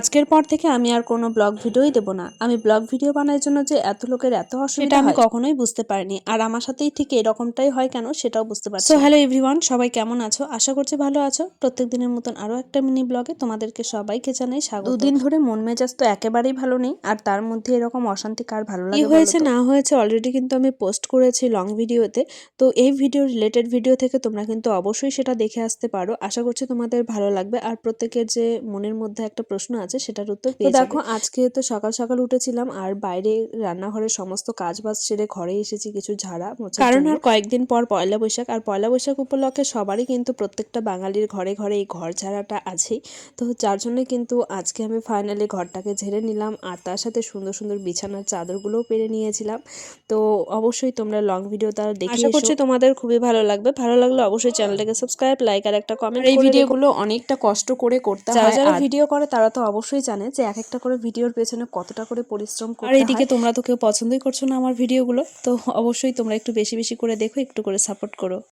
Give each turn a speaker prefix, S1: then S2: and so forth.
S1: আজকের পর থেকে আমি আর কোনো ব্লগ ভিডিওই দেব না। আমি ব্লগ ভিডিও বানানোর জন্য যে এত লোকের এত অসুবিধা আমি কখনোই বুঝতে পারিনি। আর আমার সাথেই ঠিক এরকমটাই হয় কেন সেটাও বুঝতে পারছি। সো হ্যালো এভরিওয়ান, সবাই কেমন আছো? আশা করছি ভালো আছো। প্রত্যেক দিনের মতন আরো একটা মিনি ব্লগে তোমাদেরকে সবাইকে জানাই স্বাগত। দুদিন ধরে মন মেজাজ তো একেবারেই ভালো নেই, আর তার মধ্যে এরকম অশান্তি কার ভালো লাগে? কি হয়েছে না হয়েছে অলরেডি কিন্তু আমি পোস্ট করেছি লং ভিডিওতে। তো এই ভিডিও রিলেটেড ভিডিও থেকে তোমরা কিন্তু অবশ্যই সেটা দেখে আসতে পারো। আশা করছি তোমাদের ভালো লাগবে। আর প্রত্যেকের যে মনের মধ্যে একটা প্রশ্ন আছে সেটার উত্তর পেয়ে যাবে। দেখো আজকে তো সকাল সকাল উঠেছিলাম আর বাইরে রান্নাঘরের সমস্ত কাজ বাজ সেরে ঘরে এসেছি কিছু ঝাড়া মোছার কারণ আর কয়েকদিন পর পয়লা বৈশাখ, আর পয়লা বৈশাখ উপলক্ষে সবারই কিন্তু প্রত্যেকটা বাঙালির ঘরে ঘরে এই ঘর ঝাড়াটা আছেই। তো যার জন্য কিন্তু আজকে আমি ফাইনালি ঘরটাকে ঝেড়ে নিলাম, আর তার সাথে সুন্দর সুন্দর বিছানার চাদরগুলোও পেরে নিয়েছিলাম। তো অবশ্যই তোমরা লং ভিডিওটা দেখে আশা করছি তোমাদের খুবই ভালো লাগবে। ভালো লাগলে অবশ্যই চ্যানেলটাকে সাবস্ক্রাইব, লাইক আর একটা কমেন্ট করে। এই ভিডিওগুলো অনেকটা কষ্ট করে করতে হয়। যারা যারা ভিডিও করে তারা তো অবশ্যই জানে যে এক একটা করে ভিডিওর পেছনে কতটা করে পরিশ্রম করতে হয়। আর এদিকে তোমরা তো কেউ পছন্দই করছো না আমার ভিডিওগুলো, তো অবশ্যই তোমরা একটু বেশি বেশি করে দেখো, একটু করে সাপোর্ট করো।